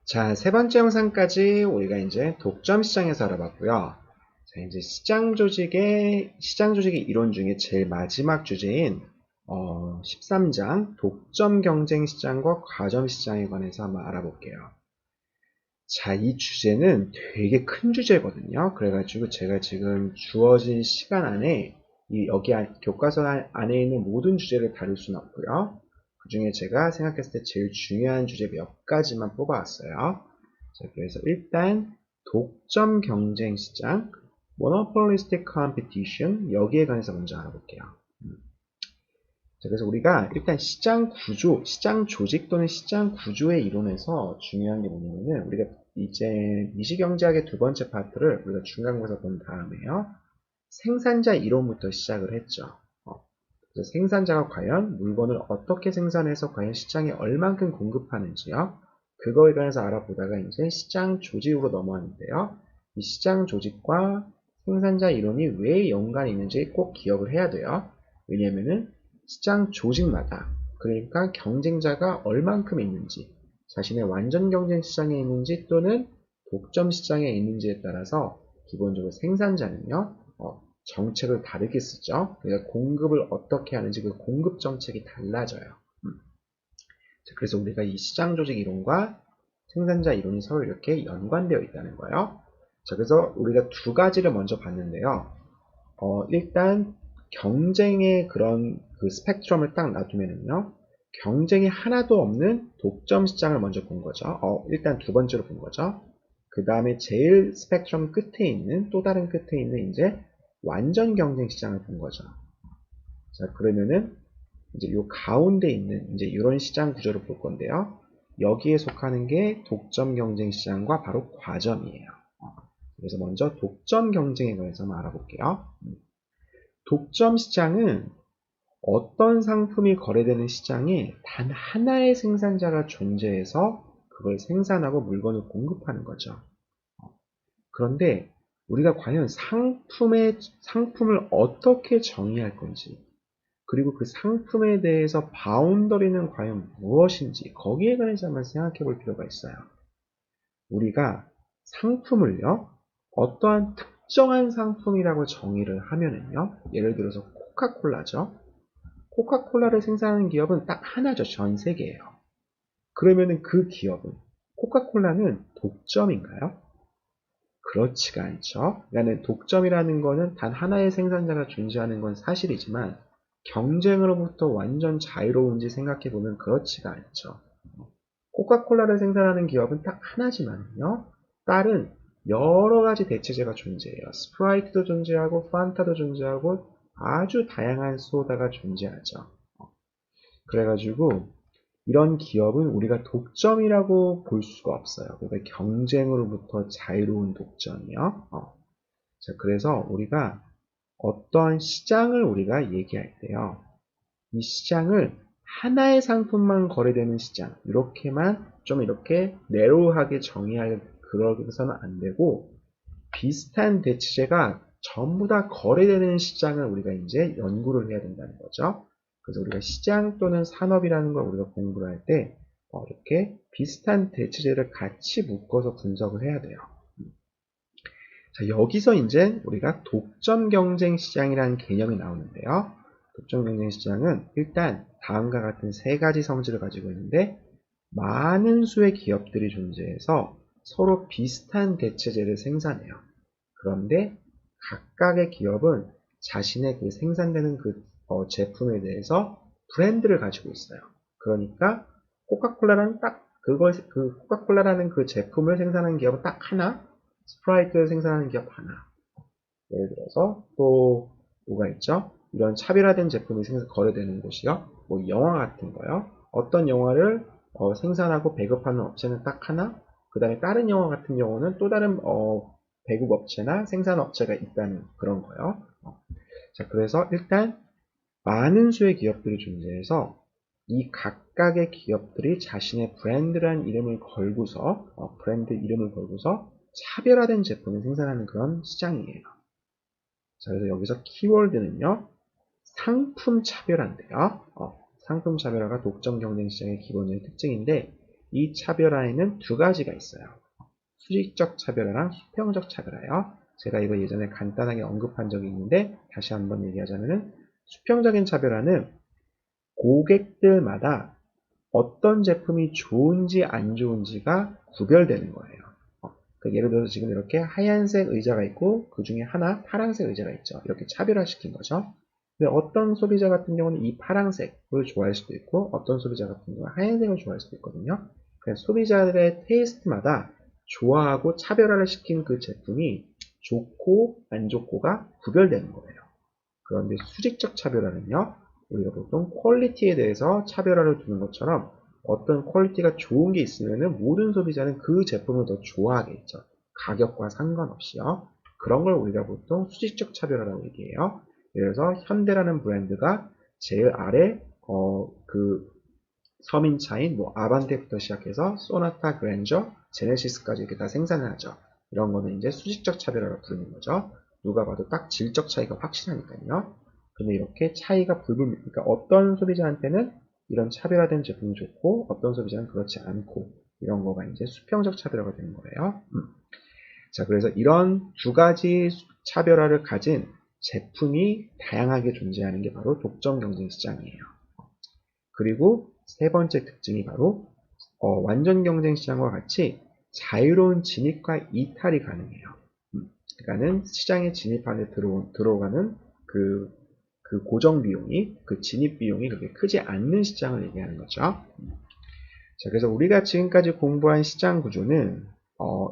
자, 세 번째 영상까지 우리가 이제 독점 시장에서 알아봤고요. 자, 이제 시장 조직의 이론 중에 제일 마지막 주제인 13장 독점 경쟁 시장과 과점 시장에 관해서 한번 알아볼게요. 자, 이 주제는 되게 큰 주제거든요. 그래가지고 제가 지금 주어진 시간 안에 여기 교과서 안에 있는 모든 주제를 다룰 수는 없고요. 그 중에 제가 생각했을 때 제일 중요한 주제 몇 가지만 뽑아왔어요. 자, 그래서 일단 독점 경쟁 시장, monopolistic competition 여기에 관해서 먼저 알아볼게요. 자, 그래서 우리가 일단 시장 구조, 시장 조직 또는 시장 구조의 이론에서 중요한 게 뭐냐면은 우리가 이제 미시경제학의 두 번째 파트를 우리가 중간고사 본 다음에요. 생산자 이론부터 시작을 했죠. 그래서 생산자가 과연 물건을 어떻게 생산해서 과연 시장에 얼만큼 공급하는지요. 그거에 관해서 알아보다가 이제 시장 조직으로 넘어왔는데요. 이 시장 조직과 생산자 이론이 왜 연관이 있는지 꼭 기억을 해야 돼요. 왜냐면은 시장 조직마다 그러니까 경쟁자가 얼만큼 있는지 자신의 완전 경쟁 시장에 있는지 또는 독점 시장에 있는지에 따라서 기본적으로 생산자는요. 정책을 다르게 쓰죠. 그러니까 공급을 어떻게 하는지 그 공급 정책이 달라져요. 그래서 우리가 이 시장 조직 이론과 생산자 이론이 서로 이렇게 연관되어 있다는 거예요. 자, 그래서 우리가 두 가지를 먼저 봤는데요. 일단 경쟁의 그런 그 스펙트럼을 딱 놔두면은요. 경쟁이 하나도 없는 독점 시장을 먼저 본 거죠. 일단 두 번째로 본 거죠. 그 다음에 제일 스펙트럼 끝에 있는 또 다른 끝에 있는 이제 완전 경쟁 시장을 본 거죠. 자, 그러면은 이제 요 가운데 있는 이제 이런 시장 구조를 볼 건데요. 여기에 속하는 게 독점 경쟁 시장과 바로 과점이에요. 그래서 먼저 독점 경쟁에 관해서 한번 알아볼게요. 독점 시장은 어떤 상품이 거래되는 시장에 단 하나의 생산자가 존재해서 그걸 생산하고 물건을 공급하는 거죠. 그런데 우리가 과연 상품을 어떻게 정의할 건지, 그리고 그 상품에 대해서 바운더리는 과연 무엇인지, 거기에 관해서 한번 생각해 볼 필요가 있어요. 우리가 상품을요, 어떠한 특정한 상품이라고 정의를 하면은요, 예를 들어서 코카콜라죠. 코카콜라를 생산하는 기업은 딱 하나죠. 전 세계에요. 그러면은 그 기업은, 코카콜라는 독점인가요? 그렇지가 않죠. 그러니까 독점이라는 거는 단 하나의 생산자가 존재하는 건 사실이지만 경쟁으로부터 완전 자유로운지 생각해 보면 그렇지가 않죠. 코카콜라를 생산하는 기업은 딱 하나지만요. 다른 여러 가지 대체제가 존재해요. 스프라이트도 존재하고 판타도 존재하고 아주 다양한 소다가 존재하죠. 그래가지고 이런 기업은 우리가 독점이라고 볼 수가 없어요. 그러니까 경쟁으로부터 자유로운 독점이요. 자, 그래서 우리가 어떠한 시장을 우리가 얘기할 때요. 이 시장을 하나의 상품만 거래되는 시장, 이렇게만 좀 이렇게 내로우하게 정의할 그러서는 안 되고 비슷한 대체제가 전부 다 거래되는 시장을 우리가 이제 연구를 해야 된다는 거죠. 그래서 우리가 시장 또는 산업이라는 걸 우리가 공부를 할 때 이렇게 비슷한 대체제를 같이 묶어서 분석을 해야 돼요. 자, 여기서 이제 우리가 독점 경쟁 시장이라는 개념이 나오는데요. 독점 경쟁 시장은 일단 다음과 같은 세 가지 성질을 가지고 있는데 많은 수의 기업들이 존재해서 서로 비슷한 대체제를 생산해요. 그런데 각각의 기업은 자신의 그 생산되는 그 제품에 대해서 브랜드를 가지고 있어요. 그러니까 코카콜라라는 그 코카콜라라는 그 제품을 생산하는 기업은 딱 하나, 스프라이트를 생산하는 기업 하나. 예를 들어서 또 뭐가 있죠? 이런 차별화된 제품이 거래되는 곳이요. 뭐 영화 같은 거요. 어떤 영화를 생산하고 배급하는 업체는 딱 하나. 그 다음에 다른 영화 같은 경우는 또 다른 배급 업체나 생산 업체가 있다는 그런 거요. 자, 그래서 일단 많은 수의 기업들이 존재해서 이 각각의 기업들이 자신의 브랜드라는 이름을 걸고서 브랜드 이름을 걸고서 차별화된 제품을 생산하는 그런 시장이에요. 자, 그래서 여기서 키워드는요, 상품 차별화인데요. 상품 차별화가 독점 경쟁 시장의 기본적인 특징인데, 이 차별화에는 두 가지가 있어요. 수직적 차별화랑 수평적 차별화요. 제가 이거 예전에 간단하게 언급한 적이 있는데 다시 한번 얘기하자면은 수평적인 차별화는 고객들마다 어떤 제품이 좋은지 안 좋은지가 구별되는 거예요. 예를 들어서 지금 이렇게 하얀색 의자가 있고 그 중에 하나 파란색 의자가 있죠. 이렇게 차별화시킨 거죠. 근데 어떤 소비자 같은 경우는 이 파란색을 좋아할 수도 있고 어떤 소비자 같은 경우는 하얀색을 좋아할 수도 있거든요. 그래서 소비자들의 테이스트마다 좋아하고 차별화를 시킨 그 제품이 좋고 안 좋고가 구별되는 거예요. 그런데 수직적 차별화는요, 우리가 보통 퀄리티에 대해서 차별화를 두는 것처럼 어떤 퀄리티가 좋은 게 있으면 모든 소비자는 그 제품을 더 좋아하겠죠. 가격과 상관없이요. 그런 걸 우리가 보통 수직적 차별화라고 얘기해요. 예를 들어서 현대라는 브랜드가 제일 아래 그 서민차인 뭐 아반떼부터 시작해서 소나타, 그랜저, 제네시스까지 이렇게 다 생산을 하죠. 이런 거는 이제 수직적 차별화로 부르는 거죠. 누가 봐도 딱 질적 차이가 확실하니까요. 근데 이렇게 차이가 그러니까 어떤 소비자한테는 이런 차별화된 제품이 좋고 어떤 소비자는 그렇지 않고 이런 거가 이제 수평적 차별화가 되는 거예요. 자, 그래서 이런 두 가지 차별화를 가진 제품이 다양하게 존재하는 게 바로 독점 경쟁 시장이에요. 그리고 세 번째 특징이 바로 완전 경쟁 시장과 같이 자유로운 진입과 이탈이 가능해요. 그러니까는 시장에 진입하는 들어가는 그 고정 비용이 그 진입 비용이 그렇게 크지 않는 시장을 얘기하는 거죠. 자, 그래서 우리가 지금까지 공부한 시장 구조는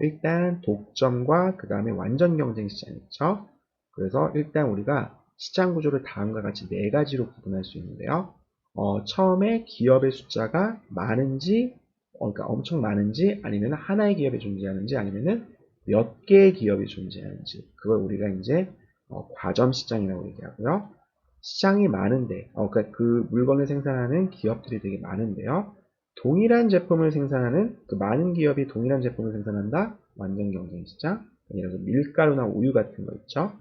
일단 독점과 그 다음에 완전 경쟁 시장 있죠. 그래서 일단 우리가 시장 구조를 다음과 같이 네 가지로 구분할 수 있는데요. 처음에 기업의 숫자가 많은지, 그러니까 엄청 많은지, 아니면 하나의 기업이 존재하는지, 아니면은 몇 개의 기업이 존재하는지, 그걸 우리가 이제 과점 시장이라고 얘기하고요. 시장이 많은데, 그러니까 그 물건을 생산하는 기업들이 되게 많은데요. 동일한 제품을 생산하는 그 많은 기업이 동일한 제품을 생산한다. 완전 경쟁 시장. 예를 들어서 밀가루나 우유 같은 거 있죠.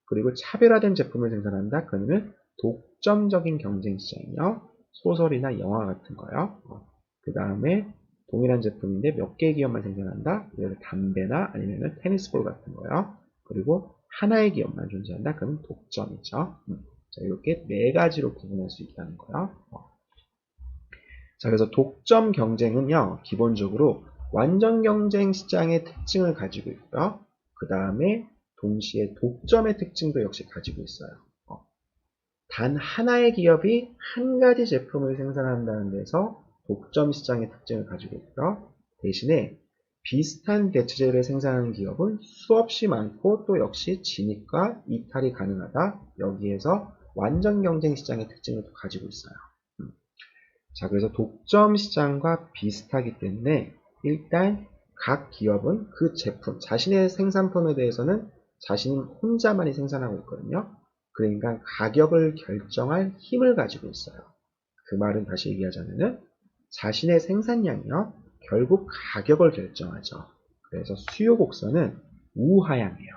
그리고 차별화된 제품을 생산한다. 그러면 독점적인 경쟁 시장이요. 소설이나 영화 같은 거요. 그 다음에 동일한 제품인데 몇 개의 기업만 생산한다. 예를 들어 담배나 아니면 테니스볼 같은 거요. 그리고 하나의 기업만 존재한다. 그러면 독점이죠. 자, 이렇게 네 가지로 구분할 수 있다는 거요. 자, 그래서 독점 경쟁은요, 기본적으로 완전 경쟁 시장의 특징을 가지고 있고요. 그 다음에 동시에 독점의 특징도 역시 가지고 있어요. 단 하나의 기업이 한 가지 제품을 생산한다는 데서 독점 시장의 특징을 가지고 있고요. 대신에 비슷한 대체재를 생산하는 기업은 수없이 많고 또 역시 진입과 이탈이 가능하다. 여기에서 완전 경쟁 시장의 특징을 또 가지고 있어요. 자, 그래서 독점 시장과 비슷하기 때문에 일단 각 기업은 그 제품, 자신의 생산품에 대해서는 자신 혼자만이 생산하고 있거든요. 그러니까 가격을 결정할 힘을 가지고 있어요. 그 말은 다시 얘기하자면은 자신의 생산량이요. 결국 가격을 결정하죠. 그래서 수요 곡선은 우하향해요.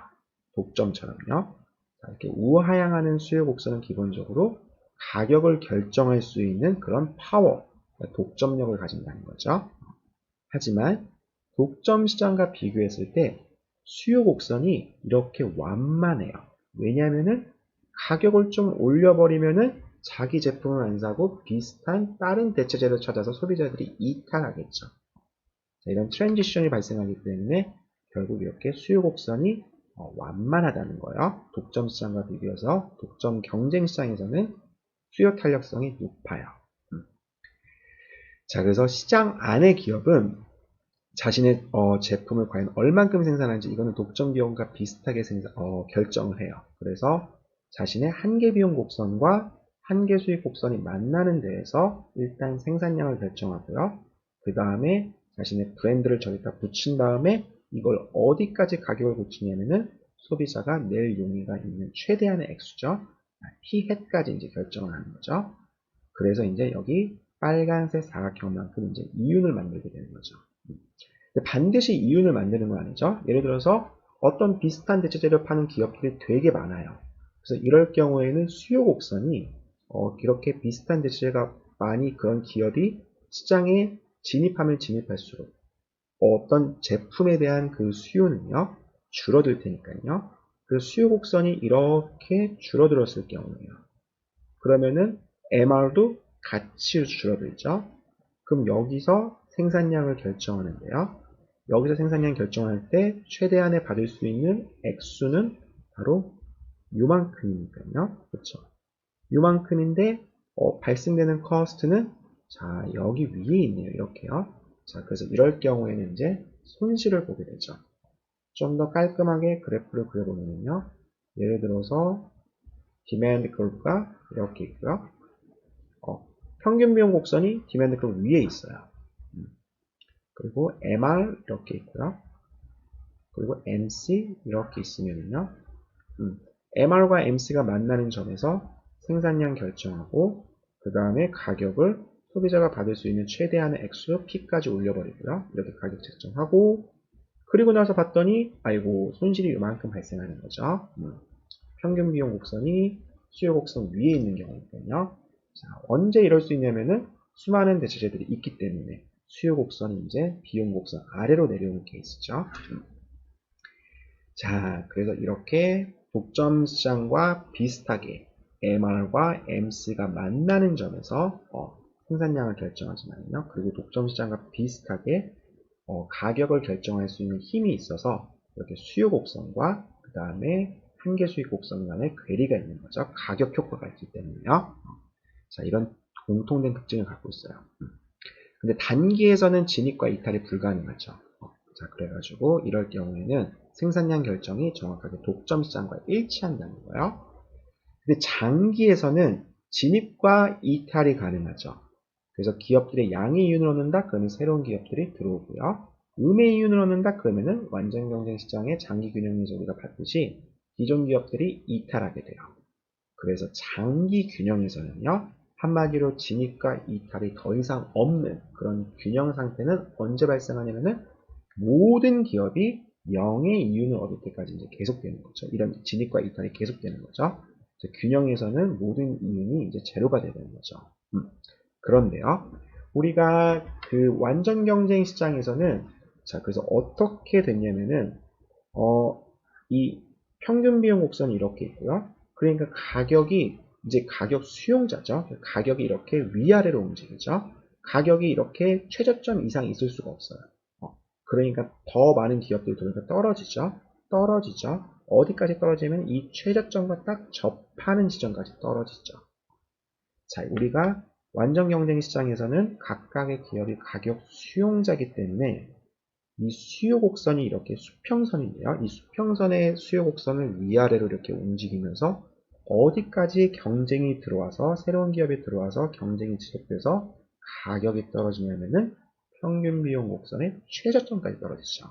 독점처럼요. 이렇게 우하향하는 수요 곡선은 기본적으로 가격을 결정할 수 있는 그런 파워, 독점력을 가진다는 거죠. 하지만 독점 시장과 비교했을 때 수요 곡선이 이렇게 완만해요. 왜냐하면은 가격을 좀 올려버리면은 자기 제품을 안 사고 비슷한 다른 대체재를 찾아서 소비자들이 이탈하겠죠. 자, 이런 트랜지션이 발생하기 때문에 결국 이렇게 수요 곡선이 완만하다는 거예요. 독점 시장과 비교해서 독점 경쟁 시장에서는 수요 탄력성이 높아요. 자, 그래서 시장 안의 기업은 자신의 제품을 과연 얼만큼 생산하는지 이거는 독점 비용과 비슷하게 결정을 해요. 그래서 자신의 한계 비용 곡선과 한계 수익 곡선이 만나는 데에서 일단 생산량을 결정하고요. 그 다음에 자신의 브랜드를 저기다 붙인 다음에 이걸 어디까지 가격을 붙이냐면은 소비자가 낼 용의가 있는 최대한의 액수죠. T햇까지 이제 결정을 하는 거죠. 그래서 이제 여기 빨간색 사각형만큼 이제 이윤을 만들게 되는 거죠. 반드시 이윤을 만드는 건 아니죠. 예를 들어서 어떤 비슷한 대체재를 파는 기업들이 되게 많아요. 그래서 이럴 경우에는 수요 곡선이 이렇게 비슷한 대체재가 많이 그런 기업이 시장에 진입하면 진입할수록 어떤 제품에 대한 그 수요는요, 줄어들 테니까요. 그 수요 곡선이 이렇게 줄어들었을 경우에요. 그러면은 MR도 같이 줄어들죠. 그럼 여기서 생산량을 결정하는데요. 여기서 생산량 결정할 때 최대한에 받을 수 있는 액수는 바로 요만큼이니까요. 그렇죠? 요만큼인데 발생되는 커스트는 자 여기 위에 있네요. 이렇게요. 자 그래서 이럴 경우에는 이제 손실을 보게 되죠. 좀 더 깔끔하게 그래프를 그려보면요. 예를 들어서 디맨드 커브가 이렇게 있고요. 평균 비용 곡선이 디맨드 커브 위에 있어요. 그리고 MR 이렇게 있고요. 그리고 MC 이렇게 있으면요. MR과 MC가 만나는 점에서 생산량 결정하고 그 다음에 가격을 소비자가 받을 수 있는 최대한의 액수 P까지 올려버리고요. 이렇게 가격 책정하고 그리고 나서 봤더니 아이고 손실이 이만큼 발생하는 거죠. 평균 비용 곡선이 수요 곡선 위에 있는 경우니까요. 자, 언제 이럴 수 있냐면은 수많은 대체재들이 있기 때문에 수요 곡선이 이제 비용 곡선 아래로 내려오는 케이스죠. 자, 그래서 이렇게 독점 시장과 비슷하게 MR과 MC가 만나는 점에서 생산량을 결정하지만요. 그리고 독점 시장과 비슷하게 가격을 결정할 수 있는 힘이 있어서 이렇게 수요 곡선과 그 다음에 한계 수익 곡선 간의 괴리가 있는 거죠. 가격 효과가 있기 때문에요. 자, 이런 공통된 특징을 갖고 있어요. 근데 단기에서는 진입과 이탈이 불가능하죠. 자, 그래가지고 이럴 경우에는 생산량 결정이 정확하게 독점 시장과 일치한다는 거예요. 근데 장기에서는 진입과 이탈이 가능하죠. 그래서 기업들의 양의 이윤을 얻는다? 그러면 새로운 기업들이 들어오고요. 음의 이윤을 얻는다? 그러면은 완전 경쟁 시장의 장기 균형에서 우리가 봤듯이 기존 기업들이 이탈하게 돼요. 그래서 장기 균형에서는요. 한마디로 진입과 이탈이 더 이상 없는 그런 균형 상태는 언제 발생하냐면은 모든 기업이 0의 이윤을 얻을 때까지 이제 계속되는 거죠. 이런 진입과 이탈이 계속되는 거죠. 균형에서는 모든 이윤이 이제 제로가 되는 거죠. 그런데요, 우리가 그 완전 경쟁 시장에서는 자 그래서 어떻게 됐냐면은 이 평균 비용 곡선이 이렇게 있고요. 그러니까 가격이 이제 가격 수용자죠. 가격이 이렇게 위아래로 움직이죠. 가격이 이렇게 최저점 이상 있을 수가 없어요. 그러니까 더 많은 기업들이 들어오니까 떨어지죠. 떨어지죠. 어디까지 떨어지면 이 최저점과 딱 접하는 지점까지 떨어지죠. 자, 우리가 완전 경쟁 시장에서는 각각의 기업이 가격 수용자이기 때문에 이 수요 곡선이 이렇게 수평선인데요. 이 수평선의 수요 곡선을 위아래로 이렇게 움직이면서 어디까지 경쟁이 들어와서 새로운 기업이 들어와서 경쟁이 지속돼서 가격이 떨어지냐면은 평균 비용 곡선의 최저점까지 떨어지죠.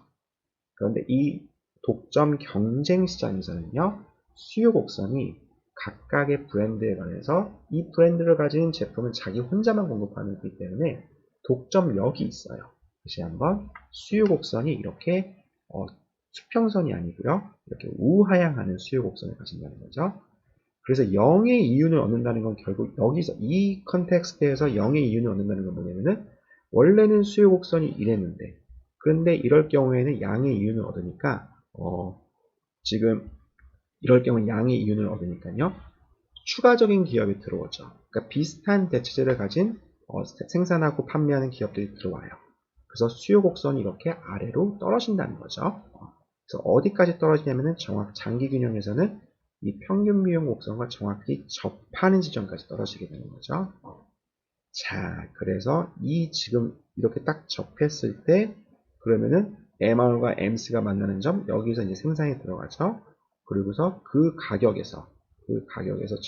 그런데 이 독점 경쟁 시장에서는요. 수요 곡선이 각각의 브랜드에 관해서 이 브랜드를 가진 제품은 자기 혼자만 공급하는 거기 때문에 독점력이 있어요. 다시 한번 수요 곡선이 이렇게 수평선이 아니고요. 이렇게 우하향하는 수요 곡선을 가진다는 거죠. 그래서 0의 이윤을 얻는다는 건 결국 여기서 이 컨텍스트에서 0의 이윤을 얻는다는 건 뭐냐면은 원래는 수요 곡선이 이랬는데 그런데 이럴 경우에는 양의 이윤을 얻으니까 지금 이럴 경우 양의 이윤을 얻으니까요. 추가적인 기업이 들어오죠. 그러니까 비슷한 대체재를 가진 생산하고 판매하는 기업들이 들어와요. 그래서 수요 곡선이 이렇게 아래로 떨어진다는 거죠. 그래서 어디까지 떨어지냐면은 정확 장기 균형에서는 이 평균 비용 곡선과 정확히 접하는 지점까지 떨어지게 되는 거죠. 자, 그래서 이 지금 이렇게 딱 접했을 때 그러면은 MR과 MC가 만나는 점 여기서 이제 생산이 들어가죠. 그리고서 그 가격에서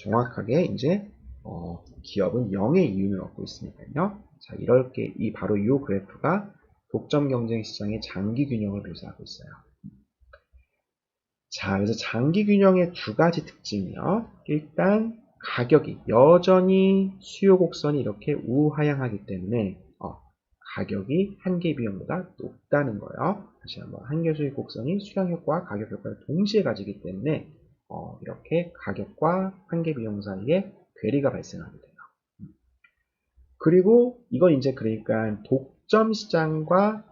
정확하게 이제 기업은 0의 이윤을 얻고 있으니까요. 자, 이렇게 바로 이 그래프가 독점 경쟁 시장의 장기 균형을 묘사하고 있어요. 자, 그래서 장기 균형의 두 가지 특징이요. 일단 가격이 여전히 수요 곡선이 이렇게 우하향하기 때문에 가격이 한계 비용보다 높다는 거예요. 다시 한번 한계 수익 곡선이 수량 효과와 가격 효과를 동시에 가지기 때문에 이렇게 가격과 한계 비용 사이에 괴리가 발생하게 돼요. 그리고 이건 이제 그러니까 독점 시장과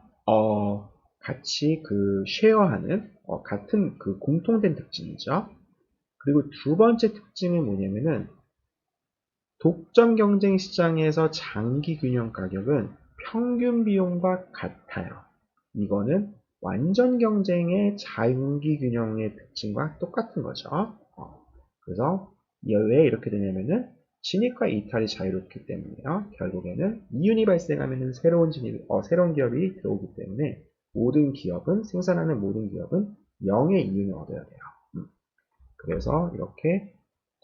같이 그 쉐어하는 같은 그 공통된 특징이죠. 그리고 두 번째 특징은 뭐냐면은 독점 경쟁 시장에서 장기 균형 가격은 평균 비용과 같아요. 이거는 완전 경쟁의 장기 균형의 특징과 똑같은 거죠. 그래서 왜 이렇게 되냐면은 진입과 이탈이 자유롭기 때문에요. 결국에는 이윤이 발생하면은 새로운 기업이 들어오기 때문에 생산하는 모든 기업은 0의 이윤을 얻어야 돼요. 그래서 이렇게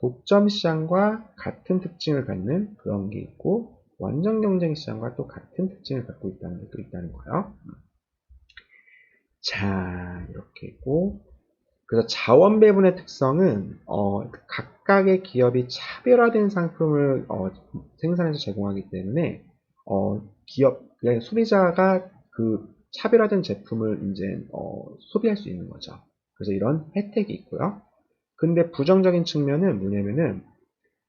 독점 시장과 같은 특징을 갖는 그런 게 있고, 완전 경쟁 시장과 또 같은 특징을 갖고 있다는 게 또 있다는 거예요. 자, 이렇게 있고, 그래서 자원 배분의 특성은 각각의 기업이 차별화된 상품을 생산해서 제공하기 때문에 그냥 소비자가 그 차별화된 제품을 이제 소비할 수 있는 거죠. 그래서 이런 혜택이 있고요. 근데 부정적인 측면은 뭐냐면은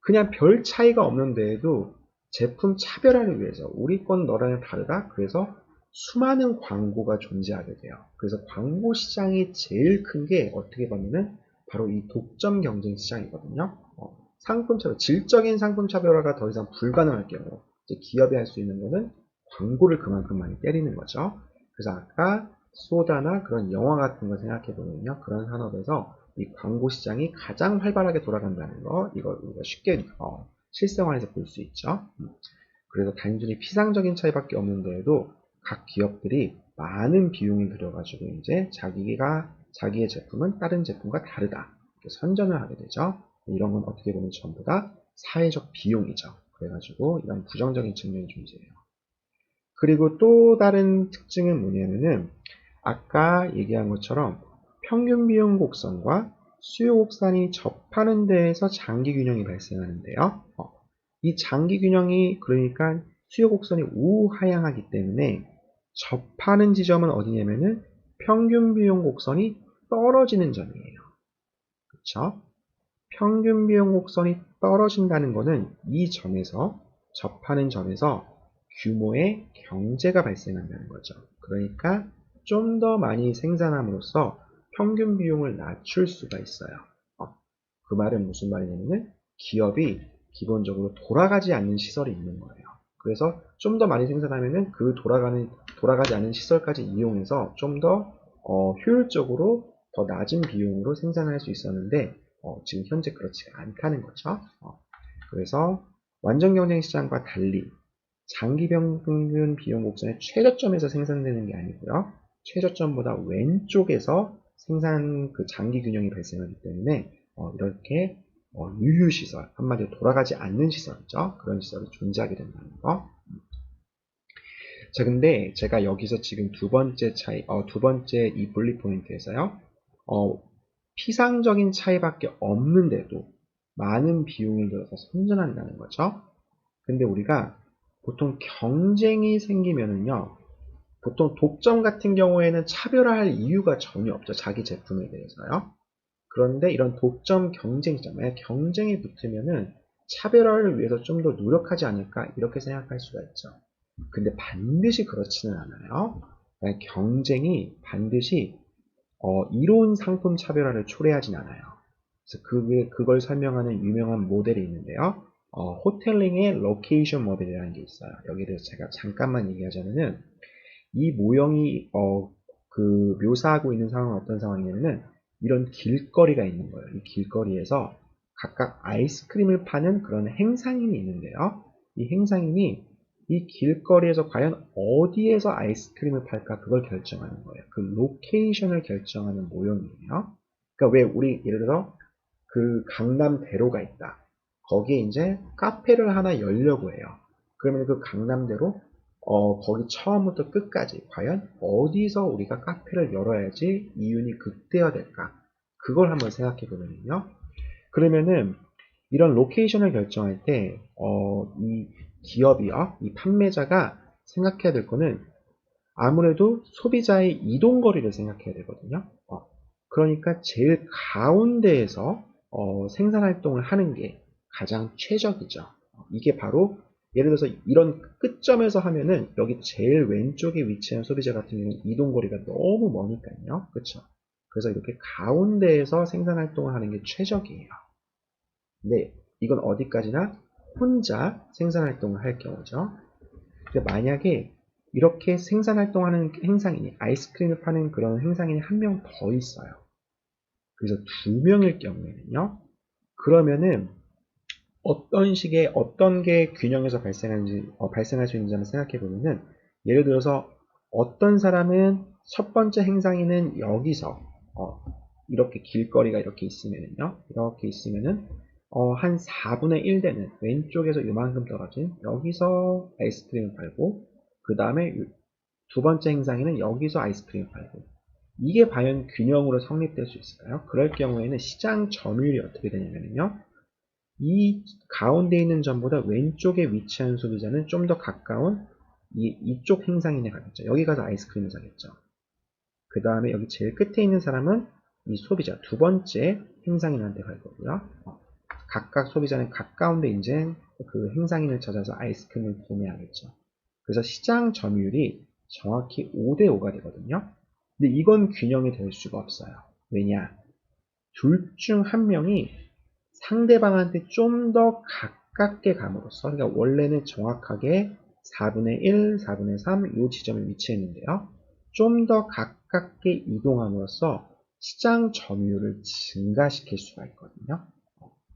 그냥 별 차이가 없는데도 제품 차별화를 위해서 우리 건 너랑 다르다. 그래서 수많은 광고가 존재하게 돼요. 그래서 광고 시장이 제일 큰 게 어떻게 보면은 바로 이 독점 경쟁 시장이거든요. 질적인 상품 차별화가 더 이상 불가능할 경우 이제 기업이 할 수 있는 거는 광고를 그만큼 많이 때리는 거죠. 그래서 아까 소다나 그런 영화 같은 거 생각해 보면요. 그런 산업에서 이 광고 시장이 가장 활발하게 돌아간다는 거, 이걸 우리가 쉽게 실생활에서 볼 수 있죠. 그래서 단순히 피상적인 차이밖에 없는데도 각 기업들이 많은 비용을 들여가지고 이제 자기의 제품은 다른 제품과 다르다 이렇게 선전을 하게 되죠. 이런 건 어떻게 보면 전부 다 사회적 비용이죠. 그래가지고 이런 부정적인 측면이 존재해요. 그리고 또 다른 특징은 뭐냐면은 아까 얘기한 것처럼 평균 비용 곡선과 수요 곡선이 접하는 데에서 장기 균형이 발생하는데요. 이 장기 균형이 그러니까 수요 곡선이 우하향하기 때문에 접하는 지점은 어디냐면은 평균 비용 곡선이 떨어지는 점이에요. 그렇죠? 평균 비용 곡선이 떨어진다는 것은 이 점에서 접하는 점에서 규모의 경제가 발생한다는 거죠. 그러니까 좀 더 많이 생산함으로써 평균 비용을 낮출 수가 있어요. 그 말은 무슨 말이냐면 기업이 기본적으로 돌아가지 않는 시설이 있는 거예요. 그래서 좀 더 많이 생산하면은 그 돌아가지 않는 시설까지 이용해서 좀 더 효율적으로 더 낮은 비용으로 생산할 수 있었는데 지금 현재 그렇지가 않다는 거죠. 그래서 완전 경쟁 시장과 달리 장기 평균 비용 곡선의 최저점에서 생산되는 게 아니고요. 최저점보다 왼쪽에서 생산 그 장기 균형이 발생하기 때문에 이렇게 유휴시설, 한마디로 돌아가지 않는 시설이죠. 그런 시설이 존재하게 된다는 거. 자, 근데 제가 여기서 지금 두 번째 이 분리 포인트에서요. 피상적인 차이밖에 없는데도 많은 비용을 들여서 선전한다는 거죠. 근데 우리가 보통 경쟁이 생기면은요, 보통 독점 같은 경우에는 차별화할 이유가 전혀 없죠. 자기 제품에 대해서요. 그런데 이런 독점 경쟁이잖아요. 경쟁이 붙으면은 차별화를 위해서 좀 더 노력하지 않을까 이렇게 생각할 수가 있죠. 근데 반드시 그렇지는 않아요. 경쟁이 반드시 이로운 상품 차별화를 초래하진 않아요. 그래서 그걸 설명하는 유명한 모델이 있는데요. 호텔링의 로케이션 모델이라는 게 있어요. 여기에 대해서 제가 잠깐만 얘기하자면은 이 모형이 묘사하고 있는 상황은 어떤 상황이냐면은 이런 길거리가 있는 거예요. 이 길거리에서 각각 아이스크림을 파는 그런 행상인이 있는데요. 이 행상인이 이 길거리에서 과연 어디에서 아이스크림을 팔까 그걸 결정하는 거예요. 그 로케이션을 결정하는 모형이에요. 그러니까 왜 우리 예를 들어 그 강남대로가 있다. 거기에 이제 카페를 하나 열려고 해요. 그러면 그 강남대로 거기 처음부터 끝까지 과연 어디서 우리가 카페를 열어야지 이윤이 극대화될까? 그걸 한번 생각해 보면요. 그러면은 이런 로케이션을 결정할 때 이 기업이요, 이 판매자가 생각해야 될 거는 아무래도 소비자의 이동 거리를 생각해야 되거든요. 그러니까 제일 가운데에서 생산 활동을 하는 게 가장 최적이죠. 이게 바로 예를 들어서 이런 끝점에서 하면은 여기 제일 왼쪽에 위치한 소비자 같은 경우는 이동거리가 너무 머니까요. 그쵸? 그래서 이렇게 가운데에서 생산활동을 하는 게 최적이에요. 근데 이건 어디까지나 혼자 생산활동을 할 경우죠. 근데 만약에 이렇게 생산활동하는 행상인이, 아이스크림을 파는 그런 행상인이 한 명 더 있어요. 그래서 두 명일 경우에는요. 그러면은 어떤 게 균형에서 발생할 수 있는지 한번 생각해 보면은, 예를 들어서 어떤 사람은 첫 번째 행상인은 여기서, 이렇게 길거리가 이렇게 있으면은요, 이렇게 있으면은, 한 4분의 1 되는 왼쪽에서 이만큼 떨어진 여기서 아이스크림을 팔고, 그 다음에 두 번째 행상인은 여기서 아이스크림을 팔고, 이게 과연 균형으로 성립될 수 있을까요? 그럴 경우에는 시장 점유율이 어떻게 되냐면요, 이 가운데 있는 점보다 왼쪽에 위치한 소비자는 좀 더 가까운 이쪽 행상인에 가겠죠. 여기 가서 아이스크림을 사겠죠. 그 다음에 여기 제일 끝에 있는 사람은 이 소비자 두 번째 행상인한테 갈 거고요. 각각 소비자는 가까운데 이제 그 행상인을 찾아서 아이스크림을 구매하겠죠. 그래서 시장 점유율이 정확히 5대 5가 되거든요. 근데 이건 균형이 될 수가 없어요. 왜냐? 둘 중 한 명이 상대방한테 좀 더 가깝게 감으로써, 그러니까 원래는 정확하게 4분의 1, 4분의 3 이 지점에 위치했는데요. 좀 더 가깝게 이동함으로써 시장 점유율을 증가시킬 수가 있거든요.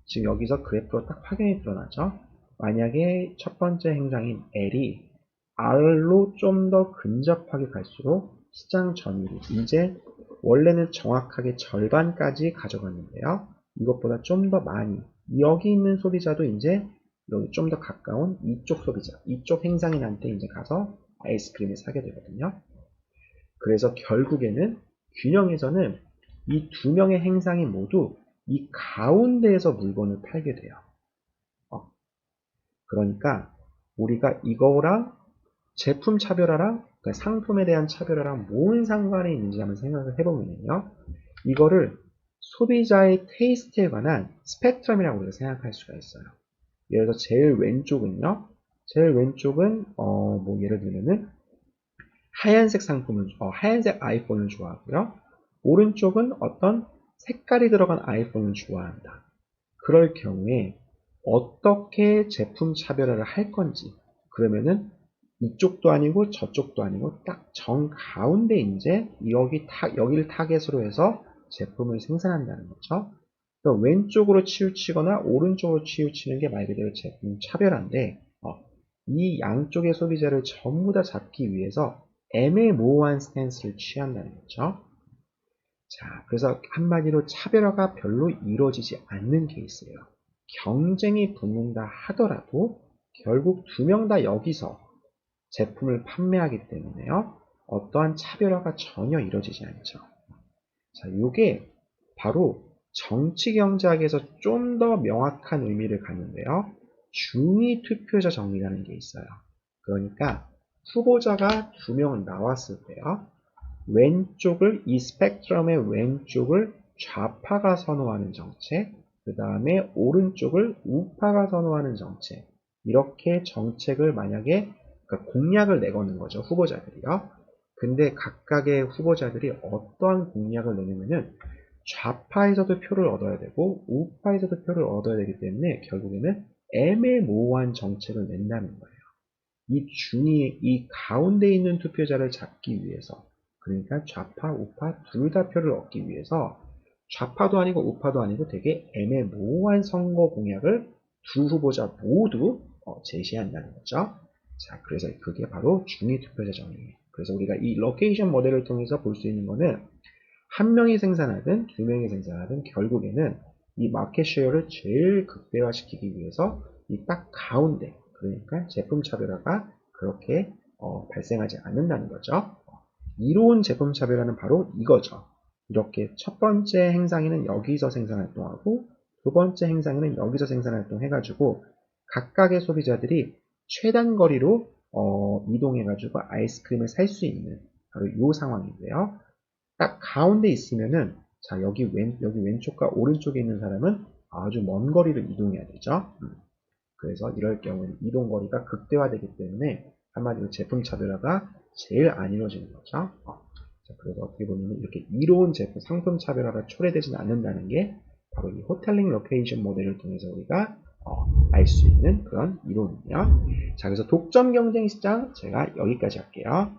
지금 여기서 그래프로 딱 확연히 드러나죠. 만약에 첫 번째 행상인 L이 R로 좀 더 근접하게 갈수록 시장 점유율이 이제 원래는 정확하게 절반까지 가져갔는데요. 이것보다 좀 더 많이, 여기 있는 소비자도 이제 여기 좀 더 가까운 이쪽 소비자, 이쪽 행상인한테 이제 가서 아이스크림을 사게 되거든요. 그래서 결국에는 균형에서는 이 두 명의 행상이 모두 이 가운데에서 물건을 팔게 돼요. 그러니까 우리가 이거랑 제품 차별화랑, 그러니까 상품에 대한 차별화랑 뭔 상관이 있는지 한번 생각을 해보면요. 이거를 소비자의 테이스트에 관한 스펙트럼이라고 우리가 생각할 수가 있어요. 예를 들어서 제일 왼쪽은요. 제일 왼쪽은 뭐 예를 들면은 하얀색 하얀색 아이폰을 좋아하고요. 오른쪽은 어떤 색깔이 들어간 아이폰을 좋아한다. 그럴 경우에 어떻게 제품 차별화를 할 건지, 그러면은 이쪽도 아니고 저쪽도 아니고 딱 정 가운데 이제 여기를 타겟으로 해서 제품을 생산한다는 거죠. 그러니까 왼쪽으로 치우치거나 오른쪽으로 치우치는 게 말 그대로 제품 차별화인데, 이 양쪽의 소비자를 전부 다 잡기 위해서 애매모호한 스탠스를 취한다는 거죠. 자, 그래서 한마디로 차별화가 별로 이루어지지 않는 케이스예요. 경쟁이 붙는다 하더라도 결국 두 명 다 여기서 제품을 판매하기 때문에요. 어떠한 차별화가 전혀 이루어지지 않죠. 자, 이게 바로 정치경제학에서 좀 더 명확한 의미를 갖는데요. 중위 투표자 정리라는 게 있어요. 그러니까 후보자가 두 명 나왔을 때요. 이 스펙트럼의 왼쪽을 좌파가 선호하는 정책, 그 다음에 오른쪽을 우파가 선호하는 정책, 이렇게 정책을 만약에 그러니까 공약을 내거는 거죠, 후보자들이요. 근데 각각의 후보자들이 어떠한 공약을 내냐면은 좌파에서도 표를 얻어야 되고 우파에서도 표를 얻어야 되기 때문에 결국에는 애매모호한 정책을 낸다는 거예요. 이 가운데 있는 투표자를 잡기 위해서, 그러니까 좌파, 우파 둘 다 표를 얻기 위해서 좌파도 아니고 우파도 아니고 되게 애매모호한 선거 공약을 두 후보자 모두 제시한다는 거죠. 자, 그래서 그게 바로 중위 투표자 정의예요. 그래서 우리가 이 로케이션 모델을 통해서 볼 수 있는 거는 한 명이 생산하든 두 명이 생산하든 결국에는 이 마켓 쉐어를 제일 극대화시키기 위해서 이 딱 가운데, 그러니까 제품 차별화가 그렇게 발생하지 않는다는 거죠. 이로운 제품 차별화는 바로 이거죠. 이렇게 첫 번째 행상에는 여기서 생산활동하고 두 번째 행상에는 여기서 생산활동 해가지고 각각의 소비자들이 최단 거리로 이동해가지고 아이스크림을 살 수 있는 바로 이 상황인데요. 딱 가운데 있으면은 자 여기 왼쪽과 오른쪽에 있는 사람은 아주 먼 거리를 이동해야 되죠. 그래서 이럴 경우에는 이동거리가 극대화되기 때문에 한마디로 제품 차별화가 제일 안 이루어지는 거죠. 자, 그래서 어떻게 보면 이렇게 이로운 제품 상품 차별화가 초래되지는 않는다는 게 바로 이 호텔링 로케이션 모델을 통해서 우리가 알 수 있는 그런 이론이에요. 자, 그래서 독점 경쟁 시장 제가 여기까지 할게요.